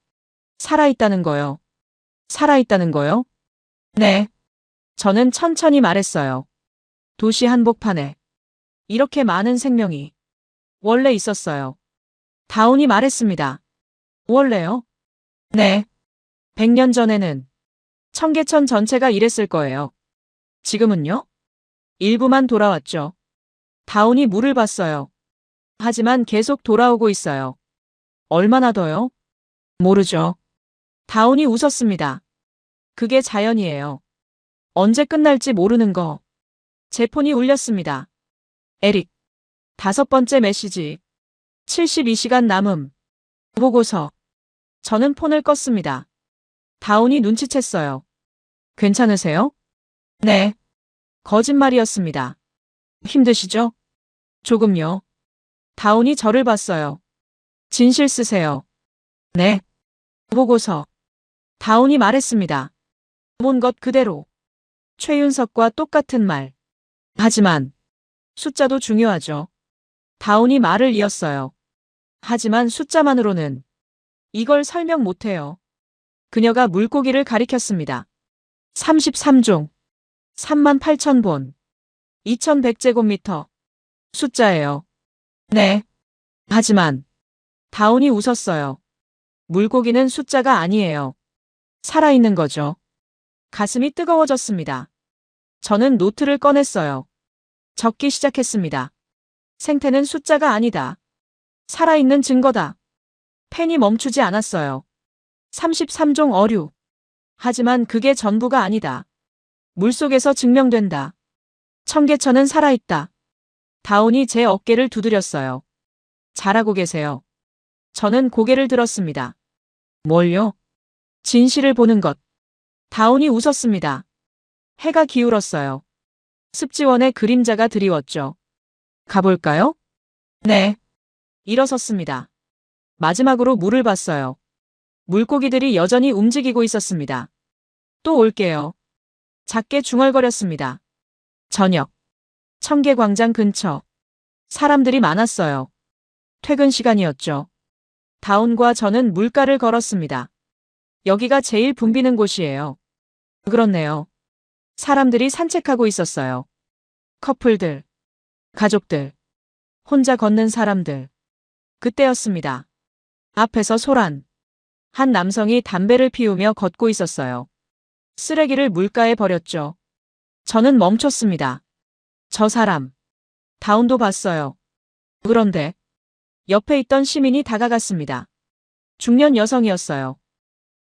살아있다는 거요. 살아있다는 거요? 네. 저는 천천히 말했어요. 도시 한복판에 이렇게 많은 생명이 원래 있었어요. 다운이 말했습니다. 원래요? 네. 100년 전에는 청계천 전체가 이랬을 거예요. 지금은요? 일부만 돌아왔죠. 다운이 물을 봤어요. 하지만 계속 돌아오고 있어요. 얼마나 더요? 모르죠. 다운이 웃었습니다. 그게 자연이에요. 언제 끝날지 모르는 거. 제 폰이 울렸습니다. 에릭. 5번째 메시지. 72시간 남음. 보고서. 저는 폰을 껐습니다. 다운이 눈치챘어요. 괜찮으세요? 네. 거짓말이었습니다. 힘드시죠? 조금요. 다운이 저를 봤어요. 진실 쓰세요. 네. 보고서. 다운이 말했습니다. 본 것 그대로. 최윤석과 똑같은 말. 하지만 숫자도 중요하죠. 다운이 말을 이었어요. 하지만 숫자만으로는 이걸 설명 못해요. 그녀가 물고기를 가리켰습니다. 33종, 38,000본, 2100제곱미터. 숫자예요. 네. 하지만 다운이 웃었어요. 물고기는 숫자가 아니에요. 살아있는 거죠. 가슴이 뜨거워졌습니다. 저는 노트를 꺼냈어요. 적기 시작했습니다. 생태는 숫자가 아니다. 살아있는 증거다. 펜이 멈추지 않았어요. 33종 어류. 하지만 그게 전부가 아니다. 물속에서 증명된다. 청계천은 살아있다. 다운이 제 어깨를 두드렸어요. 잘하고 계세요. 저는 고개를 들었습니다. 뭘요? 진실을 보는 것. 다운이 웃었습니다. 해가 기울었어요. 습지원의 그림자가 드리웠죠. 가볼까요? 네. 일어섰습니다. 마지막으로 물을 봤어요. 물고기들이 여전히 움직이고 있었습니다. 또 올게요. 작게 중얼거렸습니다. 저녁. 청계광장 근처. 사람들이 많았어요. 퇴근 시간이었죠. 다운과 저는 물가를 걸었습니다. 여기가 제일 붐비는 곳이에요. 그렇네요. 사람들이 산책하고 있었어요. 커플들, 가족들, 혼자 걷는 사람들. 그때였습니다. 앞에서 소란. 한 남성이 담배를 피우며 걷고 있었어요. 쓰레기를 물가에 버렸죠. 저는 멈췄습니다. 저 사람. 다운도 봤어요. 그런데 옆에 있던 시민이 다가갔습니다. 중년 여성이었어요.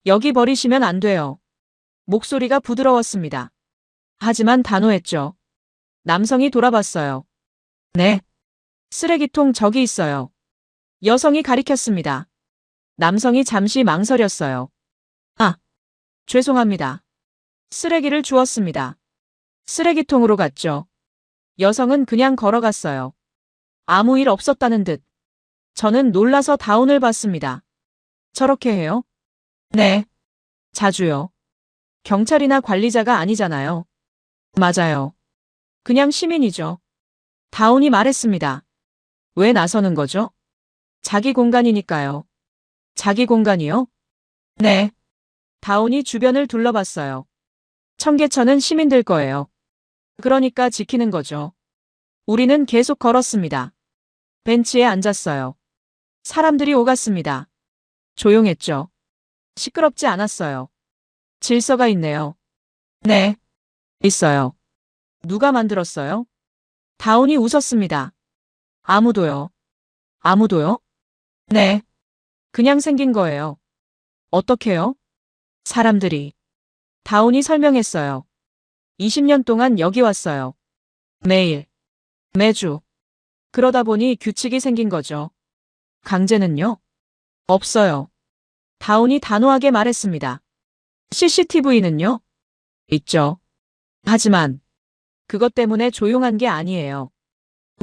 여기 버리시면 안 돼요. 목소리가 부드러웠습니다. 하지만 단호했죠. 남성이 돌아봤어요. 네. 쓰레기통 저기 있어요. 여성이 가리켰습니다. 남성이 잠시 망설였어요. 아, 죄송합니다. 쓰레기를 주웠습니다. 쓰레기통으로 갔죠. 여성은 그냥 걸어갔어요. 아무 일 없었다는 듯. 저는 놀라서 다운을 봤습니다. 저렇게 해요? 네. 자주요. 경찰이나 관리자가 아니잖아요. 맞아요. 그냥 시민이죠. 다운이 말했습니다. 왜 나서는 거죠? 자기 공간이니까요. 자기 공간이요? 네. 다운이 주변을 둘러봤어요. 청계천은 시민들 거예요. 그러니까 지키는 거죠. 우리는 계속 걸었습니다. 벤치에 앉았어요. 사람들이 오갔습니다. 조용했죠. 시끄럽지 않았어요. 질서가 있네요. 네. 있어요. 누가 만들었어요? 다운이 웃었습니다. 아무도요. 아무도요? 네. 그냥 생긴 거예요. 어떻게요? 사람들이. 다운이 설명했어요. 20년 동안 여기 왔어요. 매일. 매주. 그러다 보니 규칙이 생긴 거죠. 강제는요? 없어요. 다운이 단호하게 말했습니다. CCTV는요? 있죠. 하지만 그것 때문에 조용한 게 아니에요.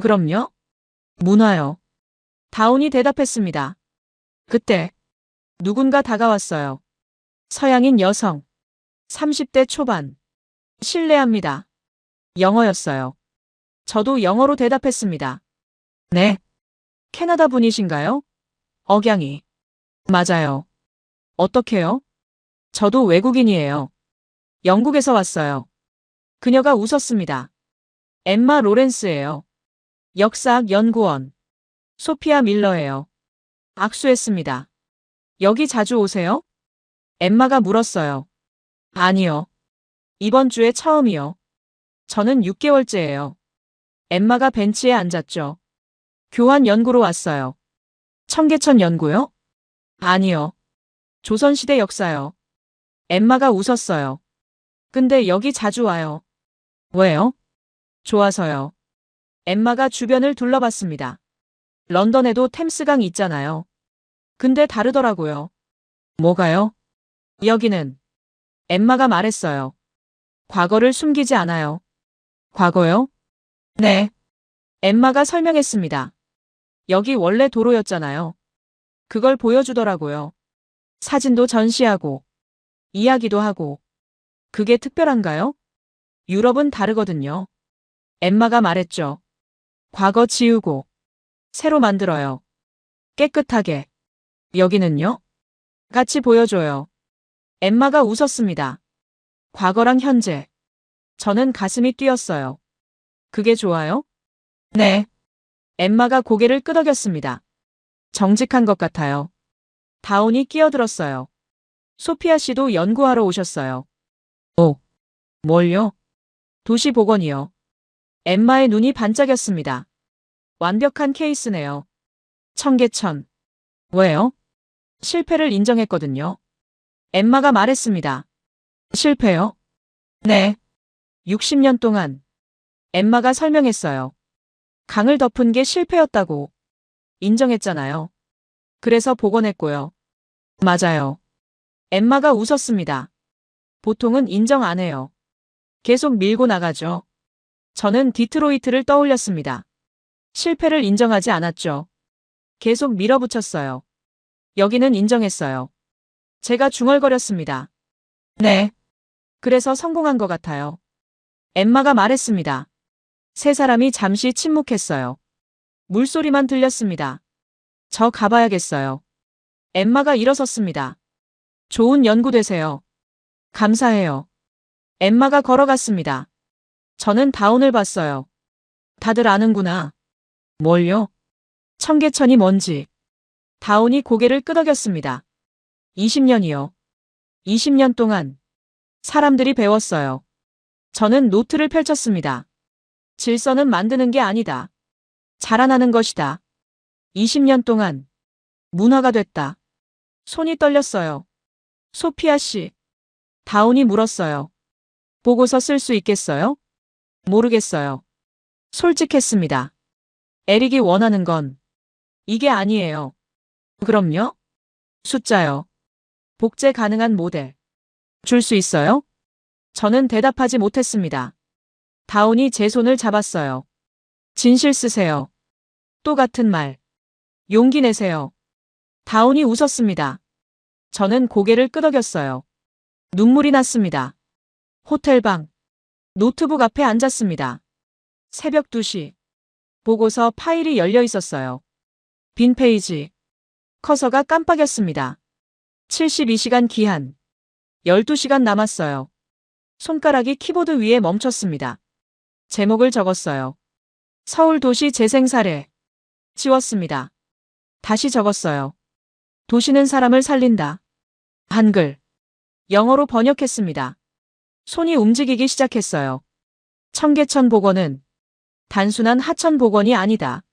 그럼요? 문화요. 다운이 대답했습니다. 그때 누군가 다가왔어요. 서양인 여성. 30대 초반. 실례합니다. 영어였어요. 저도 영어로 대답했습니다. 네. 캐나다 분이신가요? 억양이. 맞아요. 어떻게요? 저도 외국인이에요. 영국에서 왔어요. 그녀가 웃었습니다. 엠마 로렌스예요. 역사학 연구원. 소피아 밀러예요. 악수했습니다. 여기 자주 오세요? 엠마가 물었어요. 아니요. 이번 주에 처음이요. 저는 6개월째예요. 엠마가 벤치에 앉았죠. 교환 연구로 왔어요. 청계천 연구요? 아니요. 조선시대 역사요. 엠마가 웃었어요. 근데 여기 자주 와요. 왜요? 좋아서요. 엠마가 주변을 둘러봤습니다. 런던에도 템스강 있잖아요. 근데 다르더라고요. 뭐가요? 여기는 엠마가 말했어요. 과거를 숨기지 않아요. 과거요? 네. 엠마가 설명했습니다. 여기 원래 도로였잖아요. 그걸 보여주더라고요. 사진도 전시하고, 이야기도 하고. 그게 특별한가요? 유럽은 다르거든요. 엠마가 말했죠. 과거 지우고, 새로 만들어요. 깨끗하게. 여기는요? 같이 보여줘요. 엠마가 웃었습니다. 과거랑 현재. 저는 가슴이 뛰었어요. 그게 좋아요? 네. 엠마가 고개를 끄덕였습니다. 정직한 것 같아요. 다온이 끼어들었어요. 소피아 씨도 연구하러 오셨어요. 오, 뭘요? 도시보건이요. 엠마의 눈이 반짝였습니다. 완벽한 케이스네요. 청계천. 왜요? 실패를 인정했거든요. 엠마가 말했습니다. 실패요? 네. 60년 동안. 엠마가 설명했어요. 강을 덮은 게 실패였다고. 인정했잖아요. 그래서 복원했고요. 맞아요. 엠마가 웃었습니다. 보통은 인정 안 해요. 계속 밀고 나가죠. 저는 디트로이트를 떠올렸습니다. 실패를 인정하지 않았죠. 계속 밀어붙였어요. 여기는 인정했어요. 제가 중얼거렸습니다. 네. 그래서 성공한 것 같아요. 엠마가 말했습니다. 세 사람이 잠시 침묵했어요. 물소리만 들렸습니다. 저 가봐야겠어요. 엠마가 일어섰습니다. 좋은 연구 되세요. 감사해요. 엠마가 걸어갔습니다. 저는 다운을 봤어요. 다들 아는구나. 뭘요? 청계천이 뭔지. 다운이 고개를 끄덕였습니다. 20년이요. 20년 동안 사람들이 배웠어요. 저는 노트를 펼쳤습니다. 질서는 만드는 게 아니다. 자라나는 것이다. 20년 동안 문화가 됐다. 손이 떨렸어요. 소피아 씨. 다운이 물었어요. 보고서 쓸 수 있겠어요? 모르겠어요. 솔직했습니다. 에릭이 원하는 건 이게 아니에요. 그럼요? 숫자요. 복제 가능한 모델. 줄 수 있어요? 저는 대답하지 못했습니다. 다운이 제 손을 잡았어요. 진실 쓰세요. 또 같은 말. 용기 내세요. 다운이 웃었습니다. 저는 고개를 끄덕였어요. 눈물이 났습니다. 호텔방. 노트북 앞에 앉았습니다. 새벽 2시. 보고서 파일이 열려 있었어요. 빈 페이지. 커서가 깜빡였습니다. 72시간 기한. 12시간 남았어요. 손가락이 키보드 위에 멈췄습니다. 제목을 적었어요. 서울도시 재생사례. 지웠습니다. 다시 적었어요. 도시는 사람을 살린다. 한글. 영어로 번역했습니다. 손이 움직이기 시작했어요. 청계천 복원은 단순한 하천 복원이 아니다.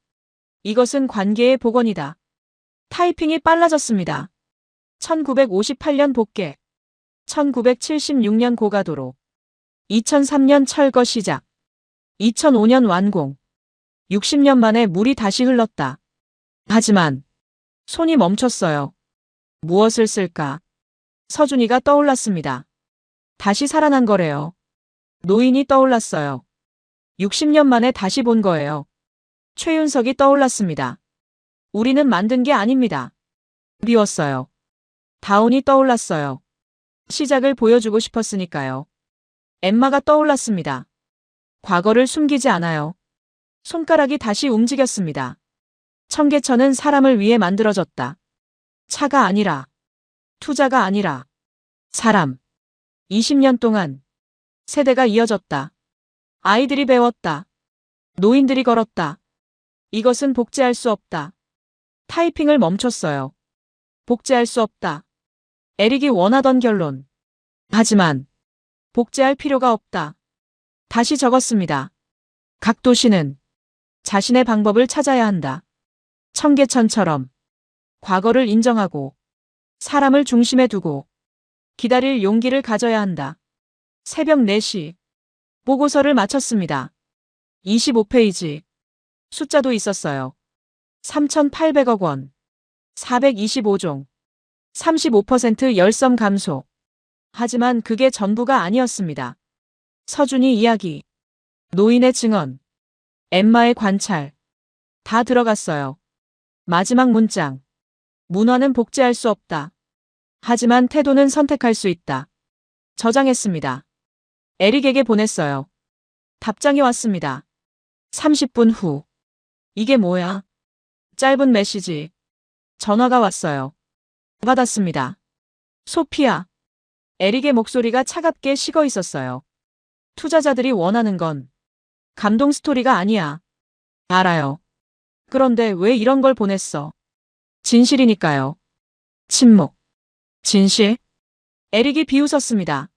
이것은 관계의 복원이다. 타이핑이 빨라졌습니다. 1958년 복개. 1976년 고가도로. 2003년 철거 시작. 2005년 완공. 60년 만에 물이 다시 흘렀다. 하지만 손이 멈췄어요. 무엇을 쓸까? 서준이가 떠올랐습니다. 다시 살아난 거래요. 노인이 떠올랐어요. 60년 만에 다시 본 거예요. 최윤석이 떠올랐습니다. 우리는 만든 게 아닙니다. 미웠어요. 다운이 떠올랐어요. 시작을 보여주고 싶었으니까요. 엠마가 떠올랐습니다. 과거를 숨기지 않아요. 손가락이 다시 움직였습니다. 청계천은 사람을 위해 만들어졌다. 차가 아니라, 투자가 아니라, 사람. 20년 동안 세대가 이어졌다. 아이들이 배웠다. 노인들이 걸었다. 이것은 복제할 수 없다. 타이핑을 멈췄어요. 복제할 수 없다. 에릭이 원하던 결론. 하지만 복제할 필요가 없다. 다시 적었습니다. 각 도시는 자신의 방법을 찾아야 한다. 청계천처럼 과거를 인정하고 사람을 중심에 두고 기다릴 용기를 가져야 한다. 새벽 4시. 보고서를 마쳤습니다. 25페이지. 숫자도 있었어요. 3,800억 원. 425종. 35% 열섬 감소. 하지만 그게 전부가 아니었습니다. 서준이 이야기, 노인의 증언, 엠마의 관찰, 다 들어갔어요. 마지막 문장. 문화는 복제할 수 없다. 하지만 태도는 선택할 수 있다. 저장했습니다. 에릭에게 보냈어요. 답장이 왔습니다. 30분 후. 이게 뭐야? 짧은 메시지. 전화가 왔어요. 받았습니다. 소피아. 에릭의 목소리가 차갑게 식어 있었어요. 투자자들이 원하는 건 감동 스토리가 아니야. 알아요. 그런데 왜 이런 걸 보냈어? 진실이니까요. 침묵. 진실? 에릭이 비웃었습니다.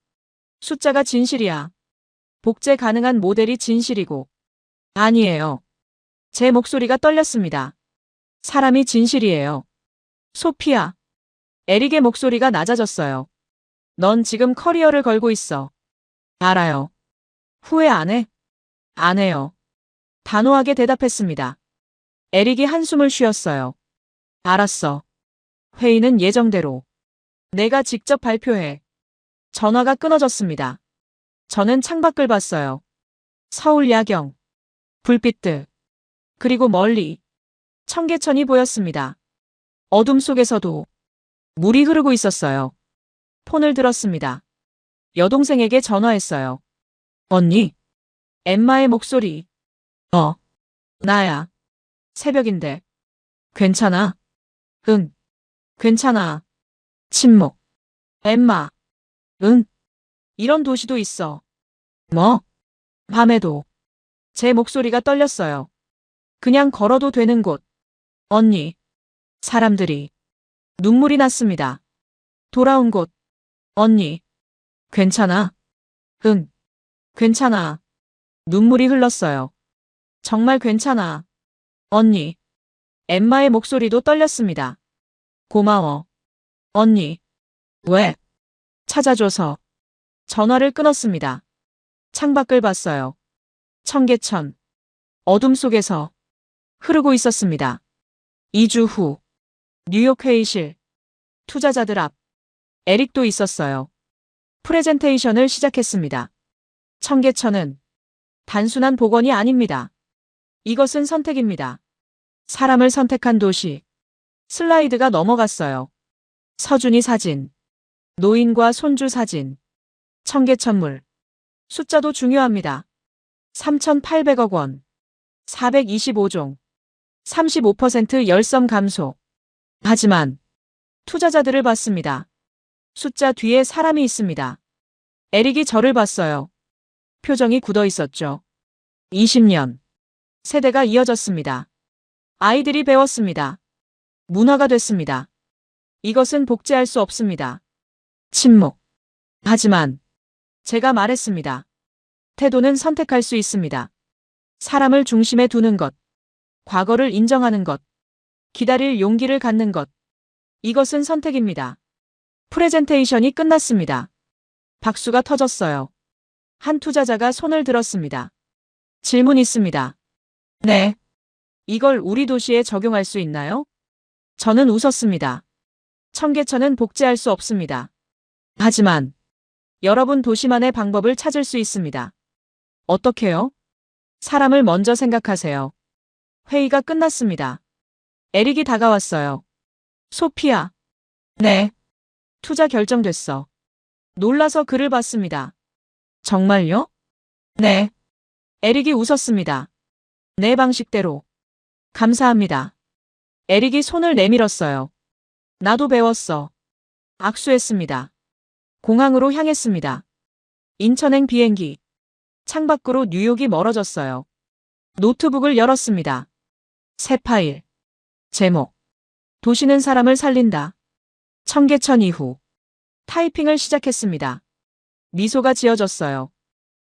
숫자가 진실이야. 복제 가능한 모델이 진실이고. 아니에요. 제 목소리가 떨렸습니다. 사람이 진실이에요. 소피아. 에릭의 목소리가 낮아졌어요. 넌 지금 커리어를 걸고 있어. 알아요. 후회 안 해? 안 해요. 단호하게 대답했습니다. 에릭이 한숨을 쉬었어요. 알았어. 회의는 예정대로. 내가 직접 발표해. 전화가 끊어졌습니다. 저는 창밖을 봤어요. 서울 야경. 불빛들. 그리고 멀리 청계천이 보였습니다. 어둠 속에서도 물이 흐르고 있었어요. 폰을 들었습니다. 여동생에게 전화했어요. 언니. 엠마의 목소리. 나야. 새벽인데. 괜찮아? 응. 괜찮아. 침묵. 엠마. 응. 이런 도시도 있어. 뭐? 밤에도. 제 목소리가 떨렸어요. 그냥 걸어도 되는 곳. 언니. 사람들이. 눈물이 났습니다. 돌아온 곳. 언니. 괜찮아? 응. 괜찮아. 눈물이 흘렀어요. 정말 괜찮아. 언니. 엠마의 목소리도 떨렸습니다. 고마워. 언니. 왜? 찾아줘서. 전화를 끊었습니다. 창밖을 봤어요. 청계천. 어둠 속에서 흐르고 있었습니다. 2주 후. 뉴욕 회의실. 투자자들 앞. 에릭도 있었어요. 프레젠테이션을 시작했습니다. 청계천은 단순한 복원이 아닙니다. 이것은 선택입니다. 사람을 선택한 도시. 슬라이드가 넘어갔어요. 서준이 사진. 노인과 손주 사진. 청계천물. 숫자도 중요합니다. 3,800억 원. 425종. 35% 열섬 감소. 하지만 투자자들을 봤습니다. 숫자 뒤에 사람이 있습니다. 에릭이 저를 봤어요. 표정이 굳어 있었죠. 20년. 세대가 이어졌습니다. 아이들이 배웠습니다. 문화가 됐습니다. 이것은 복제할 수 없습니다. 침묵. 하지만 제가 말했습니다. 태도는 선택할 수 있습니다. 사람을 중심에 두는 것. 과거를 인정하는 것. 기다릴 용기를 갖는 것. 이것은 선택입니다. 프레젠테이션이 끝났습니다. 박수가 터졌어요. 한 투자자가 손을 들었습니다. 질문 있습니다. 네. 이걸 우리 도시에 적용할 수 있나요? 저는 웃었습니다. 청계천은 복제할 수 없습니다. 하지만 여러분 도시만의 방법을 찾을 수 있습니다. 어떻게요? 사람을 먼저 생각하세요. 회의가 끝났습니다. 에릭이 다가왔어요. 소피아. 네. 투자 결정됐어. 놀라서 그를 봤습니다. 정말요? 네. 에릭이 웃었습니다. 내 방식대로. 감사합니다. 에릭이 손을 내밀었어요. 나도 배웠어. 악수했습니다. 공항으로 향했습니다. 인천행 비행기. 창밖으로 뉴욕이 멀어졌어요. 노트북을 열었습니다. 새 파일. 제목. 도시는 사람을 살린다. 청계천 이후. 타이핑을 시작했습니다. 미소가 지어졌어요.